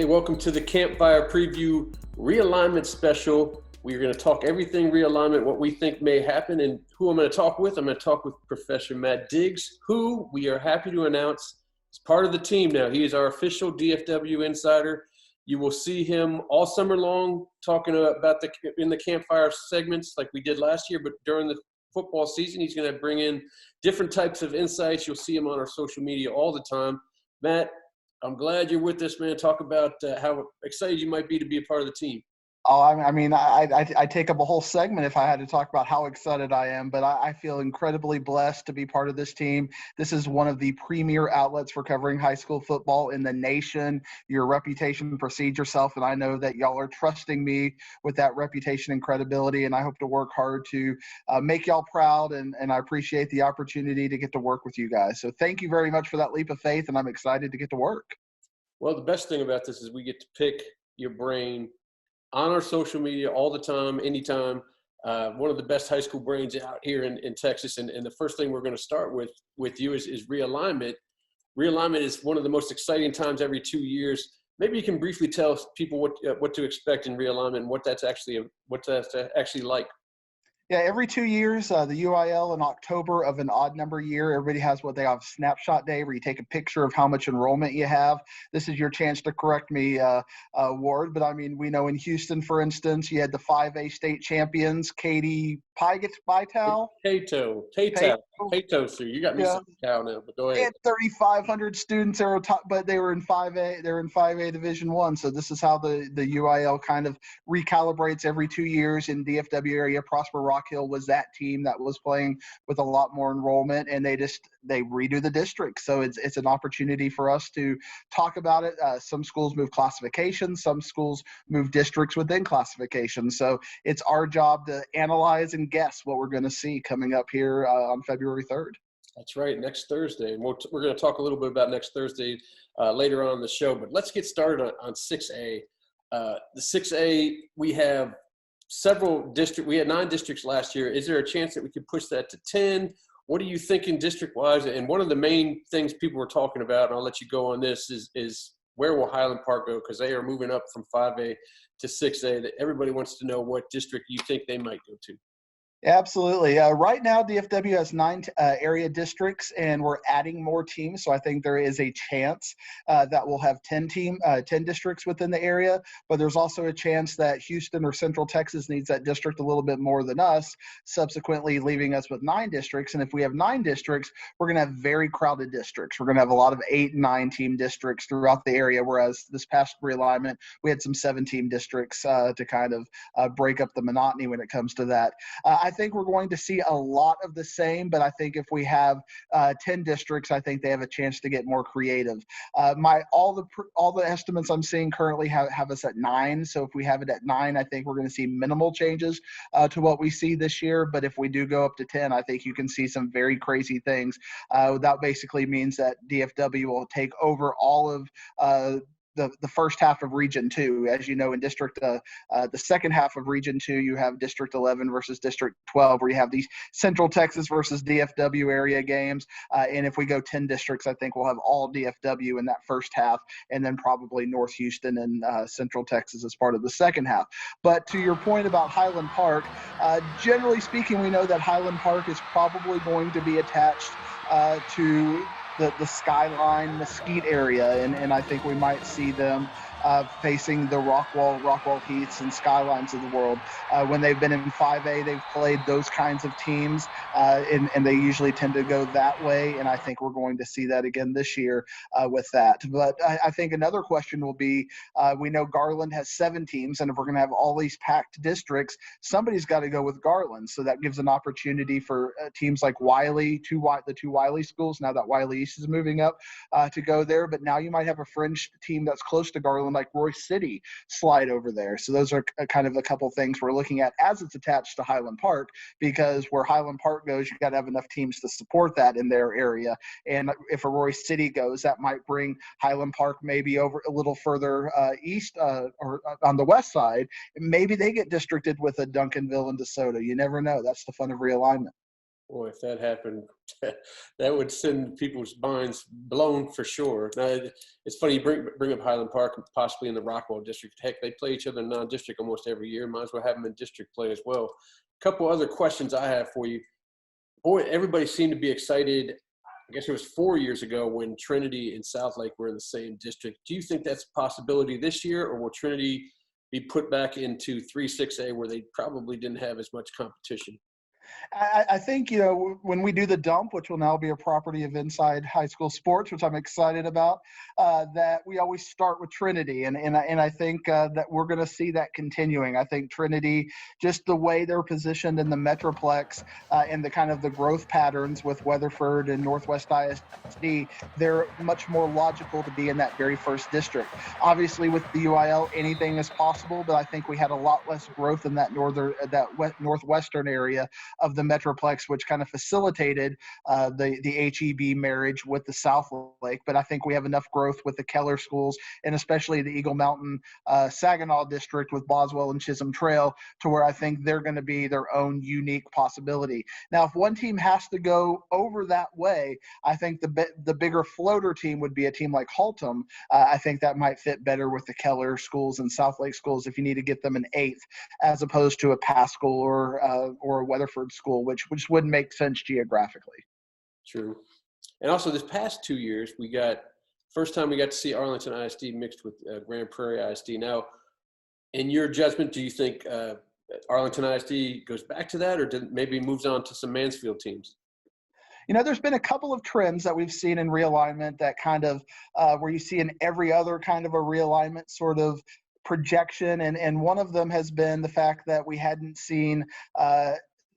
Hey, welcome to the Campfire Preview Realignment Special. We're going to talk everything realignment, what we think may happen, and who I'm going to talk with. I'm going to talk with Professor Matt Diggs, who we are happy to announce is part of the team now. He is our official DFW Insider. You will see him all summer long talking about in the Campfire segments like we did last year, but during the football season, he's going to bring in different types of insights. You'll see him on our social media all the time. Matt, I'm glad you're with us, man. Talk about how excited you might be to be a part of the team. Oh, I take up a whole segment if I had to talk about how excited I am, but I feel incredibly blessed to be part of this team. This is one of the premier outlets for covering high school football in the nation. Your reputation precedes yourself, and I know that y'all are trusting me with that reputation and credibility, and I hope to work hard to make y'all proud, and I appreciate the opportunity to get to work with you guys. So thank you very much for that leap of faith, and I'm excited to get to work. Well, the best thing about this is we get to pick your brain on our social media all the time, anytime. One of the best high school brains out here in Texas. And the first thing we're going to start with you is realignment. Realignment is one of the most exciting times every 2 years. Maybe you can briefly tell people what to expect in realignment and what that's actually like. Yeah, every 2 years, the UIL in October of an odd number year, everybody has what they have snapshot day where you take a picture of how much enrollment you have. This is your chance to correct me, Ward, but I mean, we know in Houston, for instance, you had the 5A state champions, Katie Bytow. Cato, sir. You got me some cow now, but go ahead. They had 3,500 students, but they were in 5A. They're in 5A Division I. So this is how the UIL kind of recalibrates every 2 years in DFW area. Prosper Rock Hill was that team that was playing with a lot more enrollment, and they redo the district. So it's an opportunity for us to talk about it. Some schools move classifications, some schools move districts within classifications. So it's our job to analyze and guess what we're going to see coming up here on February 3rd. That's right, next Thursday. And we're going to talk a little bit about next Thursday later on in the show. But let's get started on 6A. The 6A, we have several districts. We had 9 districts last year. Is there a chance that we could push that to 10? What are you thinking district-wise? And one of the main things people were talking about, and I'll let you go on this, is where will Highland Park go? Because they are moving up from 5A to 6A. That everybody wants to know what district you think they might go to. Absolutely. Right now, DFW has 9 area districts, and we're adding more teams. So I think there is a chance that we'll have 10 districts within the area. But there's also a chance that Houston or Central Texas needs that district a little bit more than us, subsequently leaving us with 9 districts. And if we have 9 districts, we're going to have very crowded districts. We're going to have a lot of 8 and 9 team districts throughout the area, whereas this past realignment, we had some 7-team districts to kind of break up the monotony when it comes to that. I think we're going to see a lot of the same, but I think if we have 10 districts, I think they have a chance to get more creative. All the estimates I'm seeing currently have us at 9. So if we have it at 9, I think we're going to see minimal changes to what we see this year. But if we do go up to 10, I think you can see some very crazy things. That basically means that DFW will take over all of the first half of Region 2. As you know, in the second half of Region 2, you have District 11 versus District 12, where you have these Central Texas versus DFW area games. And if we go 10 districts, I think we'll have all DFW in that first half, and then probably North Houston and Central Texas as part of the second half. But to your point about Highland Park, generally speaking, we know that Highland Park is probably going to be attached to the Skyline Mesquite area, and I think we might see them facing the Rockwall Heaths and Skylines of the world. When they've been in 5A, they've played those kinds of teams, and they usually tend to go that way, and I think we're going to see that again this year with that. But I think another question will be, we know Garland has 7 teams, and if we're going to have all these packed districts, somebody's got to go with Garland, so that gives an opportunity for teams like Wiley, the 2 Wiley schools, now that Wiley East is moving up, to go there. But now you might have a fringe team that's close to Garland, like Royce City, slide over there. So those are kind of a couple things we're looking at as it's attached to Highland Park, because where Highland Park goes, you've got to have enough teams to support that in their area. And if a Royce City goes, that might bring Highland Park maybe over a little further east or on the west side. Maybe they get districted with a Duncanville and DeSoto. You never know. That's the fun of realignment. Boy, if that happened, that would send people's minds blown for sure. Now, it's funny you bring up Highland Park, possibly in the Rockwell district. Heck, they play each other in non-district almost every year. Might as well have them in district play as well. A couple other questions I have for you. Boy, everybody seemed to be excited. I guess it was 4 years ago when Trinity and Southlake were in the same district. Do you think that's a possibility this year, or will Trinity be put back into 3-6A where they probably didn't have as much competition? I think, when we do the dump, which will now be a property of Inside High School Sports, which I'm excited about, that we always start with Trinity. And I think that we're going to see that continuing. I think Trinity, just the way they're positioned in the Metroplex and the kind of the growth patterns with Weatherford and Northwest ISD, they're much more logical to be in that very first district. Obviously, with the UIL, anything is possible, but I think we had a lot less growth in that northwestern area of the Metroplex, which kind of facilitated the HEB marriage with the Southlake. But I think we have enough growth with the Keller schools, and especially the Eagle Mountain Saginaw district with Boswell and Chisholm Trail, to where I think they're going to be their own unique possibility. Now, if one team has to go over that way, I think the bigger floater team would be a team like Haltom. I think that might fit better with the Keller schools and Southlake schools if you need to get them an eighth, as opposed to a Paschal or a Weatherford school, which wouldn't make sense geographically. True. And also this past 2 years, first time we got to see Arlington ISD mixed with Grand Prairie ISD. Now, in your judgment, do you think Arlington ISD goes back to that, or maybe moves on to some Mansfield teams? There's been a couple of trends that we've seen in realignment that kind of where you see in every other kind of a realignment sort of projection. And one of them has been the fact that we hadn't seen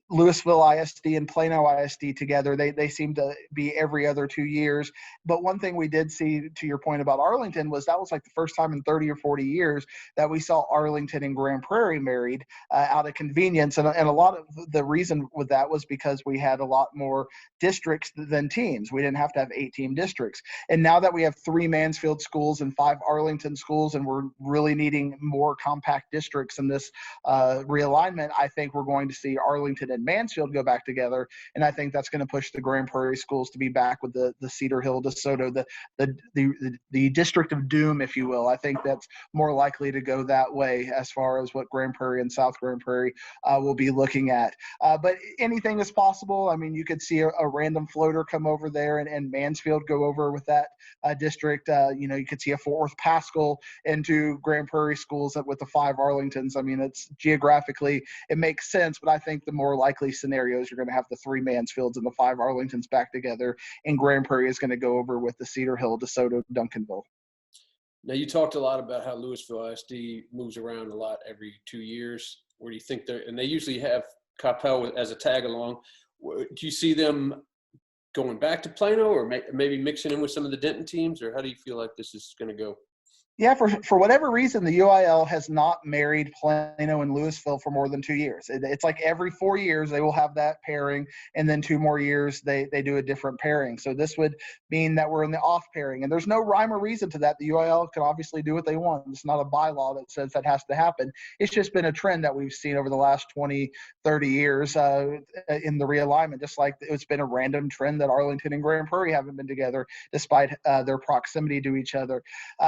Louisville ISD and Plano ISD together. They seem to be every other 2 years. But one thing we did see, to your point about Arlington, was that was like the first time in 30 or 40 years that we saw Arlington and Grand Prairie married out of convenience. And a lot of the reason with that was because we had a lot more districts than teams. We didn't have to have 8-team districts. And now that we have 3 Mansfield schools and 5 Arlington schools, and we're really needing more compact districts in this realignment, I think we're going to see Arlington and Mansfield go back together, and I think that's going to push the Grand Prairie schools to be back with the Cedar Hill, DeSoto, the District of Doom, if you will. I think that's more likely to go that way as far as what Grand Prairie and South Grand Prairie will be looking at. But anything is possible. I mean, you could see a random floater come over there and Mansfield go over with that district. You could see a Fort Worth Paschal into Grand Prairie schools with the 5 Arlingtons. I mean, it's geographically, it makes sense, but I think the more likely scenarios, you're going to have the 3 Mansfields and the 5 Arlingtons back together, and Grand Prairie is going to go over with the Cedar Hill, DeSoto, Duncanville. Now, you talked a lot about how Louisville ISD moves around a lot every 2 years. Where do you think and they usually have Coppell as a tag along. Do you see them going back to Plano, or maybe mixing in with some of the Denton teams, or how do you feel like this is going to go? Yeah, for whatever reason, the UIL has not married Plano and Louisville for more than 2 years. It's like every 4 years they will have that pairing, and then 2 more years they do a different pairing. So this would mean that we're in the off pairing, and there's no rhyme or reason to that. The UIL can obviously do what they want. It's not a bylaw that says that has to happen. It's just been a trend that we've seen over the last 20, 30 years in the realignment, just like it's been a random trend that Arlington and Grand Prairie haven't been together despite their proximity to each other.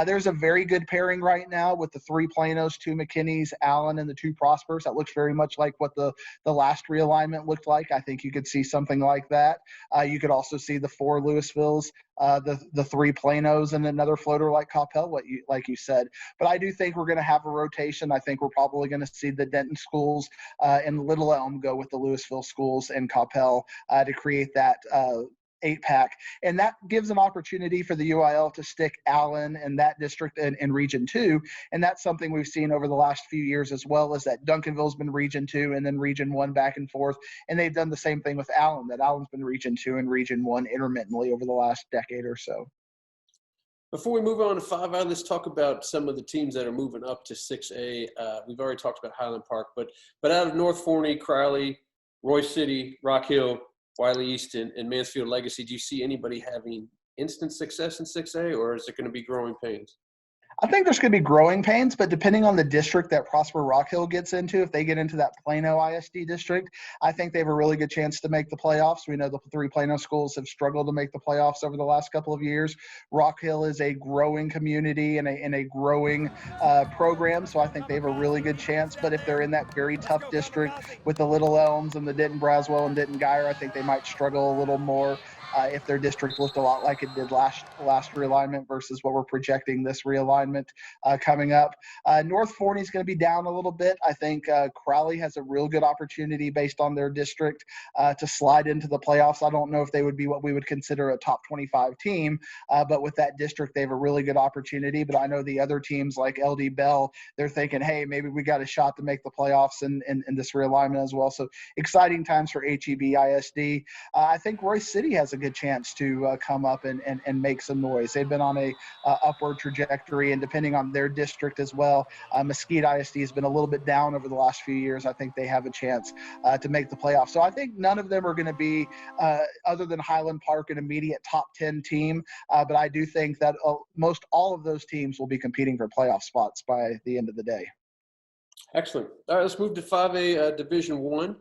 There's a very good pairing right now with the 3 Planos, 2 McKinneys, Allen, and the 2 Prospers. That looks very much like what the last realignment looked like. I think you could see something like that. You could also see the 4 Louisvilles, the 3 Planos, and another floater like Coppell, like you said. But I do think we're going to have a rotation. I think we're probably going to see the Denton schools and Little Elm go with the Louisville schools and Coppell to create that 8-pack, and that gives an opportunity for the UIL to stick Allen and that district in Region 2, and that's something we've seen over the last few years as well, as that Duncanville's been Region 2 and then Region 1 back and forth, and they've done the same thing with Allen, that Allen's been Region 2 and Region 1 intermittently over the last decade or so. Before we move on to 5A, let's talk about some of the teams that are moving up to 6A. We've already talked about Highland Park, but out of North Forney, Crowley, Royce City, Rock Hill, Wiley East, and Mansfield Legacy, do you see anybody having instant success in 6A, or is it going to be growing pains? I think there's going to be growing pains, but depending on the district that Prosper Rock Hill gets into, if they get into that Plano ISD district, I think they have a really good chance to make the playoffs. We know the three Plano schools have struggled to make the playoffs over the last couple of years. Rock Hill is a growing community and a growing program, so I think they have a really good chance. But if they're in that very tough district with the Little Elms and the Denton Braswell and Denton Geyer, I think they might struggle a little more. If their district looked a lot like it did last realignment versus what we're projecting this realignment coming up. North Forney is going to be down a little bit. I think Crowley has a real good opportunity based on their district to slide into the playoffs. I don't know if they would be what we would consider a top 25 team, but with that district, they have a really good opportunity. But I know the other teams like LD Bell, they're thinking, hey, maybe we got a shot to make the playoffs in this realignment as well. So exciting times for HEB ISD. I think Royce City has a good chance to come up and make some noise. They've been on a upward trajectory, and depending on their district as well, Mesquite ISD has been a little bit down over the last few years. I think they have a chance to make the playoffs. So I think none of them are going to be, other than Highland Park, an immediate top 10 team. But I do think that most all of those teams will be competing for playoff spots by the end of the day. Excellent. All right, let's move to 5A Division I.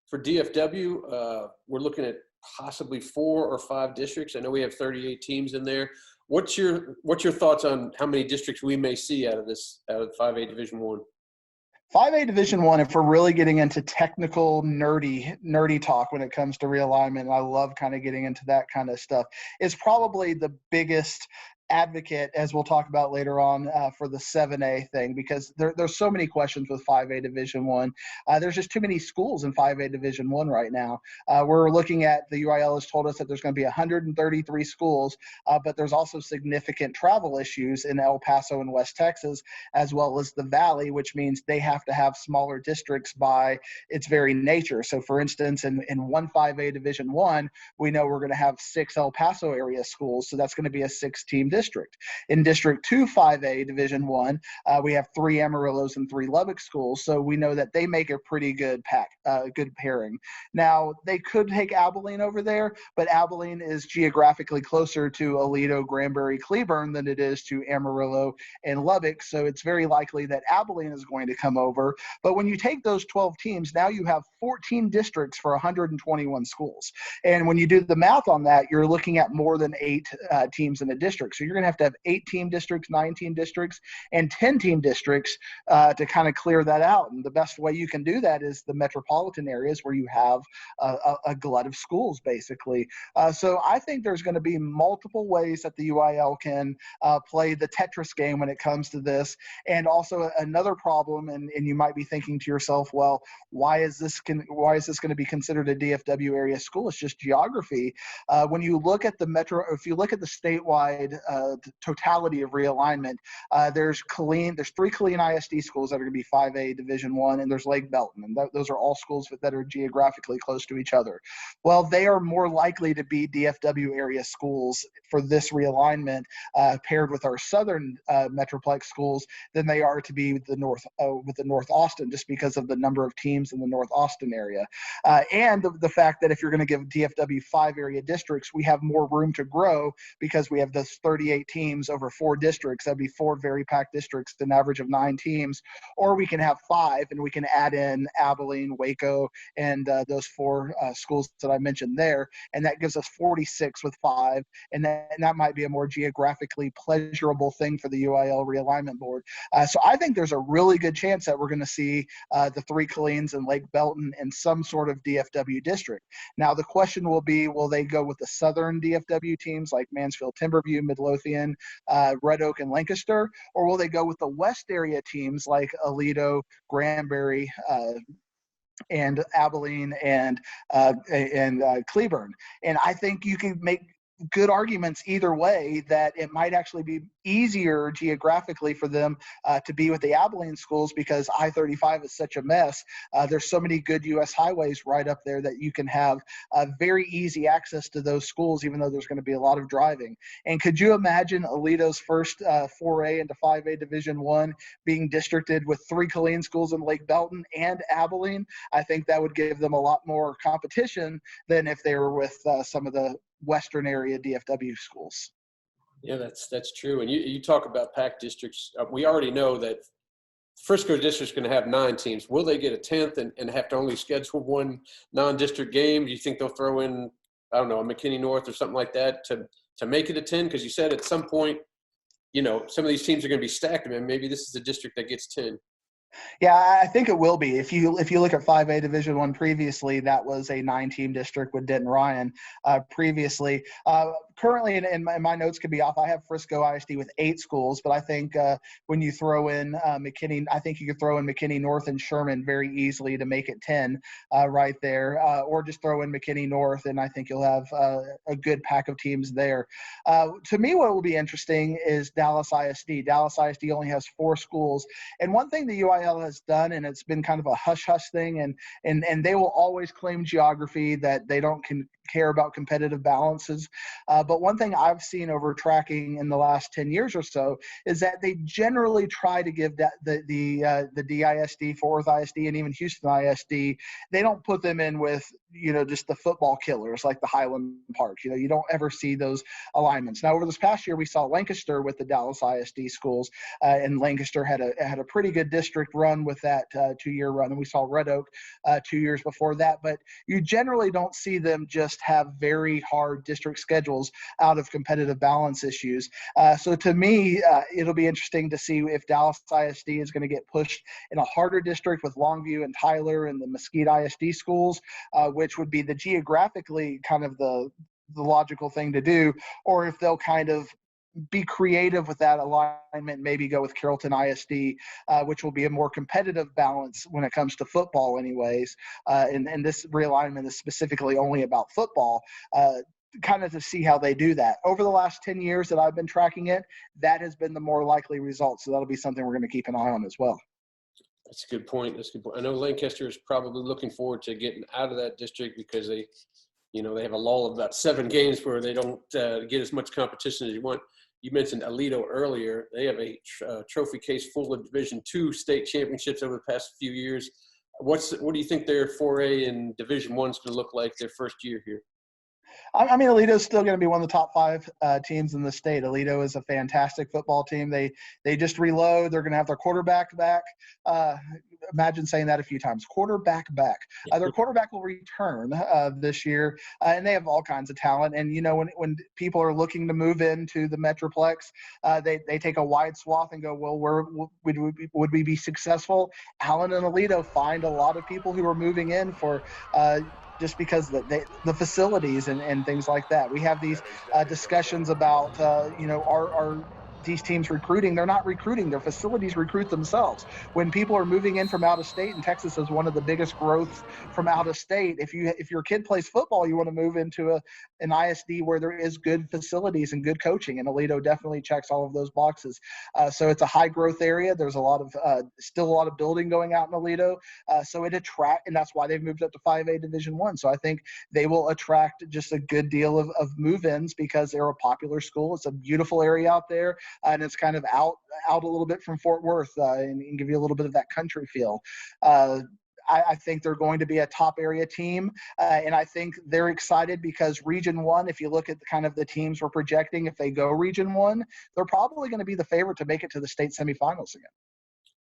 For DFW, we're looking at possibly 4 or 5 districts. I know we have 38 teams in there. What's your thoughts on how many districts we may see out of 5A Division I? 5A Division I, if we're really getting into technical, nerdy talk when it comes to realignment, and I love kind of getting into that kind of stuff, is probably the biggest advocate, as we'll talk about later on, for the 7A thing, because there's so many questions with 5A Division I. There's just too many schools in 5A Division I right now. We're looking at, the UIL has told us that there's going to be 133 schools, but there's also significant travel issues in El Paso and West Texas, as well as the Valley, which means they have to have smaller districts by its very nature. So for instance, in 5A Division I, we know we're going to have 6 El Paso area schools, so that's going to be a 6-team district. In District 2 5A Division I, we have 3 Amarillos and 3 Lubbock schools, so we know that they make a pretty good pairing. Now, they could take Abilene over there, but Abilene is geographically closer to Aledo, Granbury, Cleburne than it is to Amarillo and Lubbock, so it's very likely that Abilene is going to come over. But when you take those 12 teams, now you have 14 districts for 121 schools. And when you do the math on that, you're looking at more than 8 teams in a district. So you're going to have 8-team districts, 9-team districts, and 10-team districts to kind of clear that out. And the best way you can do that is the metropolitan areas where you have a glut of schools, basically. So I think there's going to be multiple ways that the UIL can play the Tetris game when it comes to this. And also another problem, and you might be thinking to yourself, well, why is this going to be considered a DFW area school? It's just geography. When you look at the if you look at the statewide totality of realignment, there's 3 Killeen ISD schools that are going to be 5A Division I, and there's Lake Belton, and those are all schools that are geographically close to each other. Well, they are more likely to be DFW area schools for this realignment, paired with our southern metroplex schools, than they are to be with the North Austin, just because of the number of teams in the North Austin area, and the fact that if you're going to give DFW 5 area districts, we have more room to grow because we have those 38 teams over 4 districts. That'd be 4 very packed districts, an average of 9 teams. Or we can have 5, and we can add in Abilene, Waco, and those 4 schools that I mentioned there, and that gives us 46 with 5, and that might be a more geographically pleasurable thing for the UIL realignment board. So I think there's a really good chance that we're going to see the 3 Killeens and Lake Belton in some sort of DFW district. Now, the question will be, will they go with the southern DFW teams like Mansfield, Timberview, Midlothian, Red Oak, and Lancaster, or will they go with the west area teams like Aledo, Granbury, and Abilene and Cleburne? And I think you can make good arguments either way that it might actually be easier geographically for them to be with the Abilene schools, because I-35 is such a mess. There's so many good U.S. highways right up there that you can have very easy access to those schools, even though there's going to be a lot of driving. And could you imagine Aledo's first 4A into 5A Division I being districted with 3 Killeen schools in Lake Belton and Abilene? I think that would give them a lot more competition than if they were with some of the western area DFW schools. Yeah, that's true. And you talk about packed districts. We already know that Frisco district's going to have 9 teams. Will they get a 10th and have to only schedule one non-district game? Do you think they'll throw in, I don't know, a McKinney North or something like that to make it a 10? Because you said at some point, some of these teams are going to be stacked. I mean, maybe this is a district that gets 10. Yeah, I think it will be. If you look at 5A Division I previously, that was a 9-team district with Denton Ryan previously. Currently, and my notes could be off, I have Frisco ISD with 8 schools, but I think when you throw in McKinney, I think you could throw in McKinney North and Sherman very easily to make it 10 right there, or just throw in McKinney North, and I think you'll have a good pack of teams there. To me, what will be interesting is Dallas ISD. Dallas ISD only has 4 schools, and one thing the UIL has done, and it's been kind of a hush-hush thing, and they will always claim geography, that they don't care about competitive balances. But one thing I've seen over tracking in the last 10 years or so is that they generally try to give the DISD, Fort Worth ISD, and even Houston ISD, they don't put them in with, just the football killers like the Highland Park. You don't ever see those alignments. Now, over this past year, we saw Lancaster with the Dallas ISD schools, and Lancaster had a pretty good district run with that 2-year run, and we saw Red Oak 2 years before that. But you generally don't see them just have very hard district schedules out of competitive balance issues. So to me, it'll be interesting to see if Dallas ISD is going to get pushed in a harder district with Longview and Tyler and the Mesquite ISD schools, which would be the geographically kind of the logical thing to do, or if they'll kind of be creative with that alignment, maybe go with Carrollton ISD, which will be a more competitive balance when it comes to football anyways. And this realignment is specifically only about football, kind of to see how they do that. Over the last 10 years that I've been tracking it, that has been the more likely result. So that'll be something we're going to keep an eye on as well. That's a good point. I know Lancaster is probably looking forward to getting out of that district because they have a lull of about 7 games where they don't get as much competition as you want. You mentioned Aledo earlier. They have a trophy case full of Division II state championships over the past few years. What do you think their 4A and Division I is going to look like their first year here? I mean, Aledo is still going to be one of the top 5 teams in the state. Aledo is a fantastic football team. They just reload. They're going to have their quarterback back. Imagine saying that a few times. Quarterback back. Their quarterback will return this year, and they have all kinds of talent. And when people are looking to move into the Metroplex, they take a wide swath and go, well, would we be successful? Allen and Aledo find a lot of people who are moving in for just because the facilities and things like that. We have these discussions about, are these teams recruiting? They're not recruiting. Their facilities recruit themselves. When people are moving in from out of state, and Texas is one of the biggest growths from out of state, if your kid plays football, you want to move into an ISD where there is good facilities and good coaching, and Aledo definitely checks all of those boxes. So it's a high growth area. There's still a lot of building going out in Aledo. So it attracts, and that's why they've moved up to 5A Division I. So I think they will attract just a good deal of move-ins because they're a popular school. It's a beautiful area out there. And it's kind of out a little bit from Fort Worth and give you a little bit of that country feel. I think they're going to be a top area team, and I think they're excited because Region 1, if you look at kind of the teams we're projecting, if they go Region 1, they're probably going to be the favorite to make it to the state semifinals again.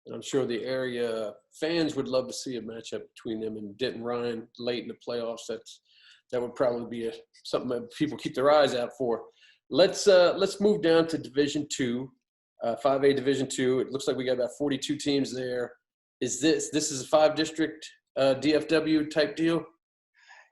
And I'm sure the area fans would love to see a matchup between them and Denton Ryan late in the playoffs. That would probably be something that people keep their eyes out for. Let's move down to Division II, 5A Division II. It looks like we got about 42 teams there. Is this is a 5-district DFW type deal?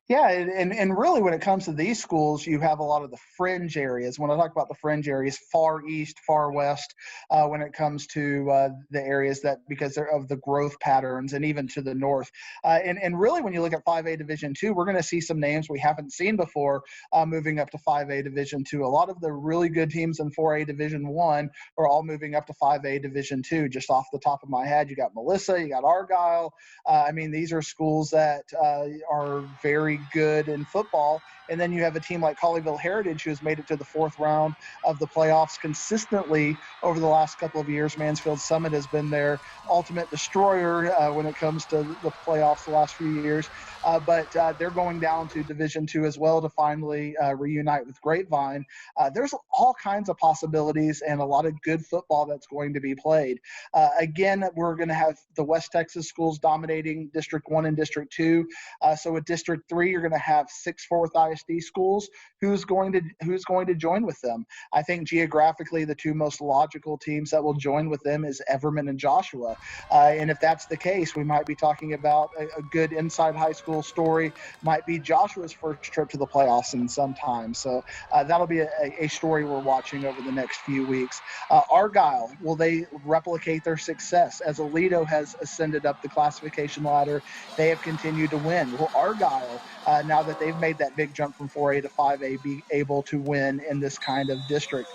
Yeah, and really when it comes to these schools, you have a lot of the fringe areas. When I talk about the fringe areas, far east, far west, when it comes to the areas that, because they're of the growth patterns, and even to the north. And really when you look at 5A Division II, we're going to see some names we haven't seen before moving up to 5A Division II. A lot of the really good teams in 4A Division I are all moving up to 5A Division II. Just off the top of my head, you got Melissa, you got Argyle. I mean, these are schools that are very good in football, And then you have a team like Colleyville Heritage, who has made it to the fourth round of the playoffs consistently over the last couple of years. Mansfield Summit has been their ultimate destroyer when it comes to the playoffs the last few years. But they're going down to Division II as well to finally reunite with Grapevine. There's all kinds of possibilities and a lot of good football that's going to be played. Again, we're going to have the West Texas schools dominating District 1 and District 2. So with District 3, you're going to have 6 Fourth ISD schools. Who's going to join with them? I think geographically, the two most logical teams that will join with them is Everman and Joshua. And if that's the case, we might be talking about a good inside high school story. Might be Joshua's first trip to the playoffs in some time. So that'll be a story we're watching over the next few weeks. Argyle, will they replicate their success? As Aledo has ascended up the classification ladder, they have continued to win. Will Argyle, now that they've made that big jump from 4A to 5A, be able to win in this kind of district?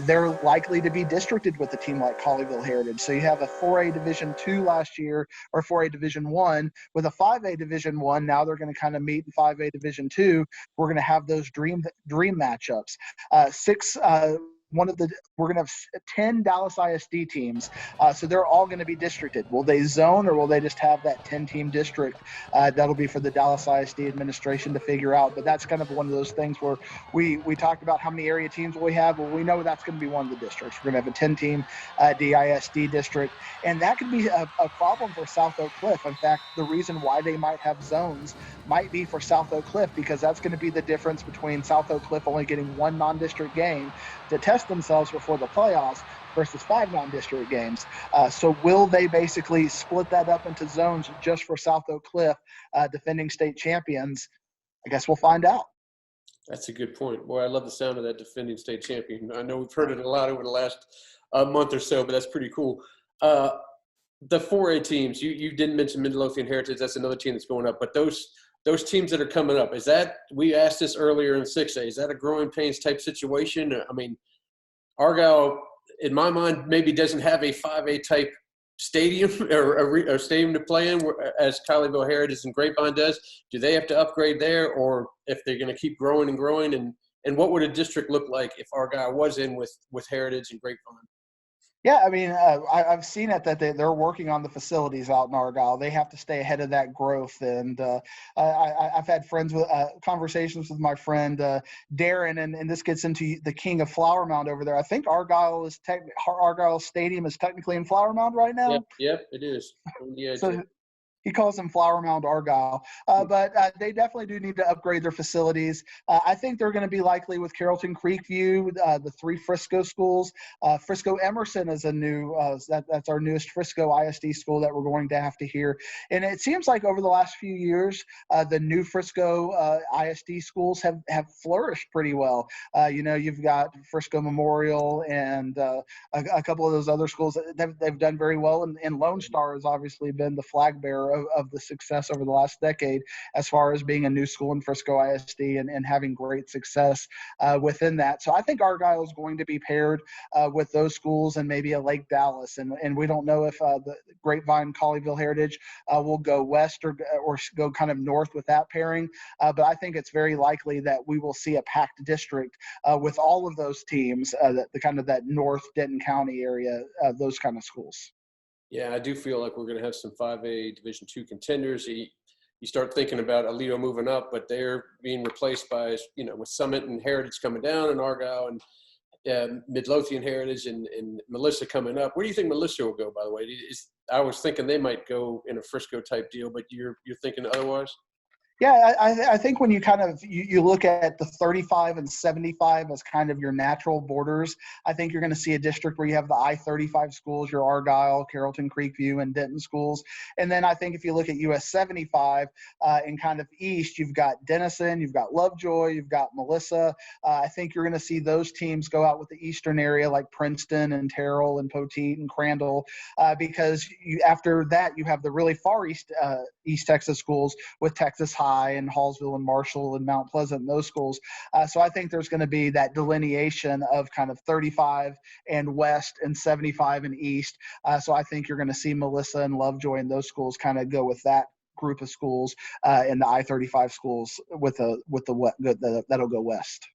They're likely to be districted with a team like Colleyville Heritage. So you have a 4A Division II last year, or 4A Division I, with a 5A Division I. Now they're going to kind of meet in 5A Division II. We're going to have those dream matchups. We're going to have 10 Dallas ISD teams, so they're all going to be districted. Will they zone, or will they just have that 10-team district? That'll be for the Dallas ISD administration to figure out. But that's kind of one of those things where we talked about how many area teams will we have. Well, we know that's going to be one of the districts. We're going to have a 10-team DISD district, and that could be a problem for South Oak Cliff. In fact, the reason why they might have zones might be for South Oak Cliff, because that's going to be the difference between South Oak Cliff only getting one non-district game to test themselves before the playoffs versus 5 non-district games. So will they basically split that up into zones just for South Oak Cliff, defending state champions? I guess we'll find out. That's a good point. Boy, I love the sound of that, defending state champion. I know we've heard it a lot over the last month or so, but that's pretty cool. The 4A teams, you didn't mention Midlothian Heritage. That's another team that's going up. But those teams that are coming up, is that – we asked this earlier in 6A. Is that a growing pains type situation? I mean, Argyle, in my mind, maybe doesn't have a 5A type stadium or a stadium to play in as Colleyville Heritage and Grapevine does. Do they have to upgrade there, or if they're going to keep growing and growing? And what would a district look like if Argyle was in with Heritage and Grapevine? Yeah, I mean, I've seen it that they're working on the facilities out in Argyle. They have to stay ahead of that growth. And I've had conversations with my friend Darren, and this gets into the king of Flower Mound over there. I think Argyle Stadium is technically in Flower Mound right now. Yep, it is. Yeah. So he calls them Flower Mound Argyle. But they definitely do need to upgrade their facilities. I think they're going to be likely with Carrollton Creekview, the 3 Frisco schools. Frisco Emerson is a new that's our newest Frisco ISD school that we're going to have to hear. And it seems like over the last few years, the new Frisco ISD schools have flourished pretty well. You've got Frisco Memorial and a couple of those other schools. They've done very well. And Lone Star has obviously been the flag bearer of the success over the last decade as far as being a new school in Frisco ISD and having great success within that. So I think Argyle is going to be paired with those schools and maybe a Lake Dallas. And we don't know if the Grapevine Colleyville Heritage will go west or go kind of north with that pairing. But I think it's very likely that we will see a packed district with all of those teams, the kind of that North Denton County area, those kind of schools. Yeah, I do feel like we're going to have some 5A Division II contenders. You start thinking about Aledo moving up, but they're being replaced by, with Summit and Heritage coming down, and Argyle and Midlothian Heritage and Melissa coming up. Where do you think Melissa will go, by the way? I was thinking they might go in a Frisco type deal, but you're thinking otherwise? Yeah, I think when you kind of you look at the 35 and 75 as kind of your natural borders, I think you're going to see a district where you have the I-35 schools, your Argyle, Carrollton Creekview, and Denton schools. And then I think if you look at US 75 and kind of east, you've got Denison, you've got Lovejoy, you've got Melissa. I think you're going to see those teams go out with the eastern area like Princeton and Terrell and Poteet and Crandall because after that you have the really far east East Texas schools with Texas High and Hallsville and Marshall and Mount Pleasant and those schools. So I think there's going to be that delineation of kind of 35 and west and 75 and east. So I think you're going to see Melissa and Lovejoy and those schools kind of go with that group of schools, and the I-35 schools that'll go west.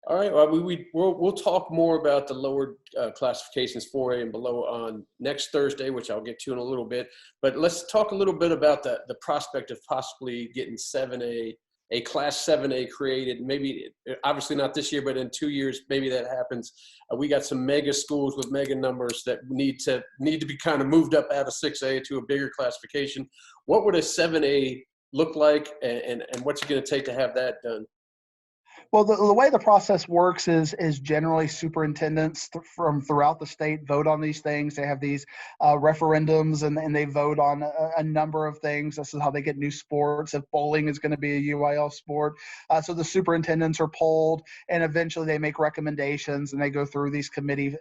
All right. Well, we'll talk more about the lower classifications 4A and below on next Thursday, which I'll get to in a little bit. But let's talk a little bit about the prospect of possibly getting 7A, a Class 7A created. Maybe, obviously not this year, but in 2 years, maybe that happens. We got some mega schools with mega numbers that need to be kind of moved up out of 6A to a bigger classification. What would a 7A look like, and what's it going to take to have that done? Well, the way the process works is generally superintendents from throughout the state vote on these things. They have these referendums, and they vote on a number of things. This is how they get new sports. If bowling is going to be a UIL sport, so the superintendents are polled, and eventually they make recommendations, and they go through these committee.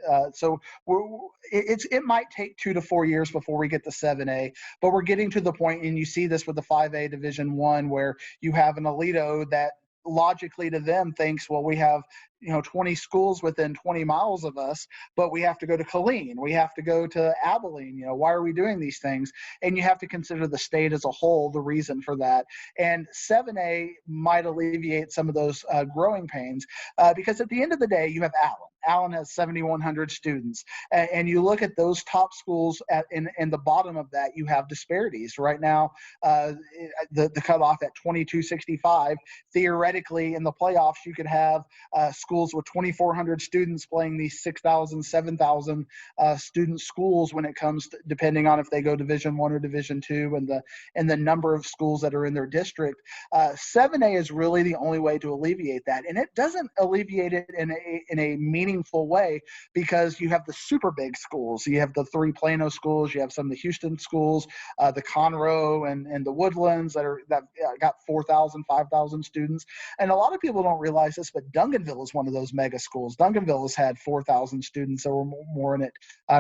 It might take 2 to 4 years before we get to 7A, but we're getting to the point, and you see this with the 5A Division I, where you have an Alito that logically to them thinks, well, we have 20 schools within 20 miles of us, but we have to go to Killeen, we have to go to Abilene. Why are we doing these things? And you have to consider the state as a whole, the reason for that. And 7A might alleviate some of those growing pains, because at the end of the day, you have Allen. Allen has 7,100 students, and you look at those top schools in the bottom of that, you have disparities. Right now, the cutoff at 2265, theoretically in the playoffs, you could have schools with 2,400 students playing these 6,000, 7,000 student schools when it comes to, depending on if they go Division I or Division II, and the number of schools that are in their district. 7A is really the only way to alleviate that, and it doesn't alleviate it in a meaningful way, because you have the super big schools. You have the 3 Plano schools, you have some of the Houston schools, the Conroe and the Woodlands that got 4,000, 5,000 students. And a lot of people don't realize this, but Duncanville is one of those mega schools. Duncanville has had 4,000 students or more in it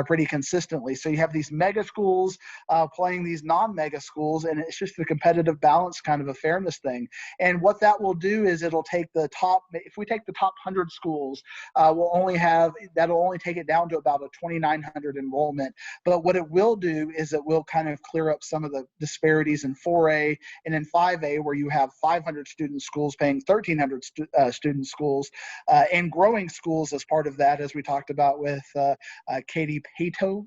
pretty consistently. So you have these mega schools playing these non-mega schools, and it's just a competitive balance, kind of a fairness thing. And what that will do is it'll take if we take the top 100 schools, that'll only take it down to about a 2,900 enrollment. But what it will do is it will kind of clear up some of the disparities in 4A and in 5A, where you have 500 student schools paying 1,300 student schools, and growing schools as part of that, as we talked about with Katie Pato.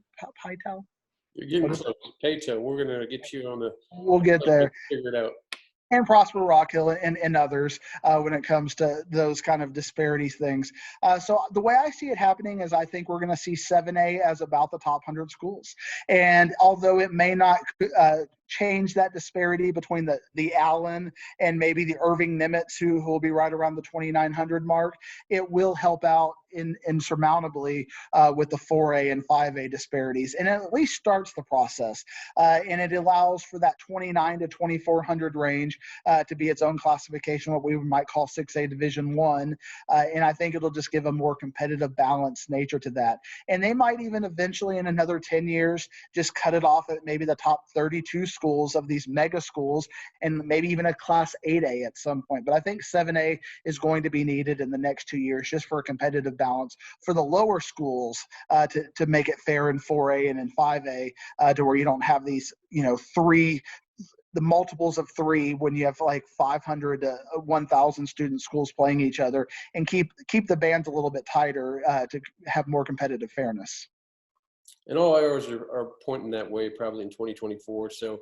You're getting close. Pato, we're going to get you on the. We'll get there. Figure it out. And Prosper Rock Hill and others when it comes to those kind of disparities things. So the way I see it happening is I think we're going to see 7A as about the top 100 schools. And although it may not change that disparity between the Allen and maybe the Irving Nimitz, who will be right around the 2,900 mark, it will help out insurmountably with the 4A and 5A disparities. And it at least starts the process. And it allows for that 29 to 2,400 range to be its own classification, what we might call 6A Division I. And I think it'll just give a more competitive, balanced nature to that. And they might even eventually, in another 10 years, just cut it off at maybe the top 32 schools of these mega schools, and maybe even a Class 8A at some point. But I think 7A is going to be needed in the next 2 years, just for a competitive balance for the lower schools, to make it fair in 4A and in 5A, to where you don't have these, the multiples of 3 when you have like 500 to 1,000 student schools playing each other, and keep the bands a little bit tighter to have more competitive fairness. And all arrows are pointing that way, probably in 2024. So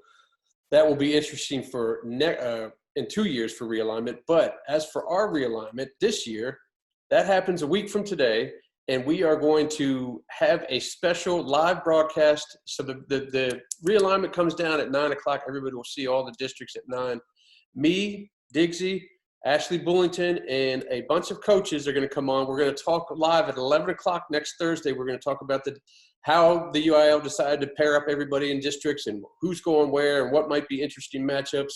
that will be interesting for in 2 years for realignment. But as for our realignment this year, that happens a week from today, and we are going to have a special live broadcast. So the realignment comes down at 9 o'clock. Everybody will see all the districts at 9. Me, Diggsy, Ashley Bullington, and a bunch of coaches are going to come on. We're going to talk live at 11 o'clock next Thursday. We're going to talk about how the UIL decided to pair up everybody in districts and who's going where and what might be interesting matchups.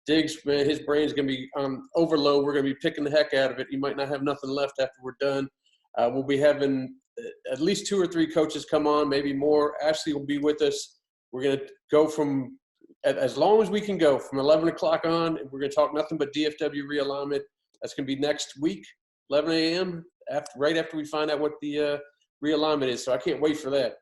Diggs, man, his brain's going to be on overload. We're going to be picking the heck out of it. You might not have nothing left after we're done. We'll be having at least 2 or 3 coaches come on, maybe more. Ashley will be with us. We're going to go from as long as we can go from 11 o'clock on. We're going to talk nothing but DFW realignment. That's going to be next week, 11 a.m., right after we find out what the realignment is. So I can't wait for that.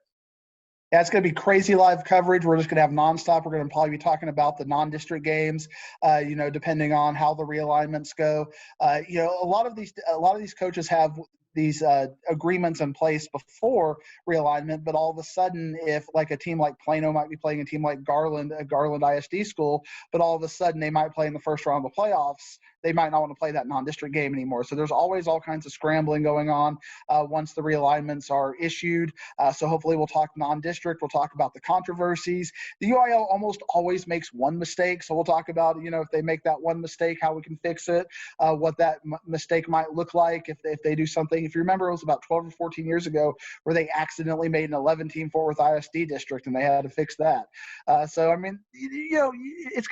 Yeah, it's going to be crazy live coverage. We're just going to have nonstop. We're going to probably be talking about the non-district games, depending on how the realignments go. A lot of these coaches have these agreements in place before realignment, but all of a sudden, if like a team like Plano might be playing a team like Garland, a Garland ISD school, but all of a sudden they might play in the first round of the playoffs, they might not want to play that non-district game anymore. So there's always all kinds of scrambling going on once the realignments are issued. So hopefully we'll talk non-district. We'll talk about the controversies. The UIL almost always makes one mistake. So we'll talk about, if they make that one mistake, how we can fix it, what that mistake might look like if they do something. If you remember, it was about 12 or 14 years ago where they accidentally made an 11-team Fort Worth ISD district and they had to fix that. It's going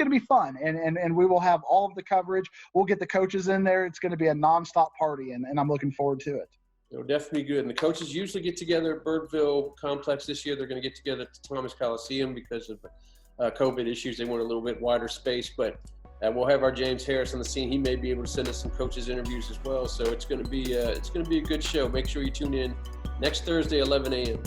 to be fun and we will have all of the coverage. We'll get the coaches in there. It's going to be a nonstop party and I'm looking forward to it. It'll definitely be good. And the coaches usually get together at Birdville Complex. This year they're going to get together at the Thomas Coliseum because of COVID issues. They want a little bit wider space, but we'll have our James Harris on the scene. He may be able to send us some coaches interviews as well. So it's going to be a good show. Make sure you tune in next Thursday, 11 a.m.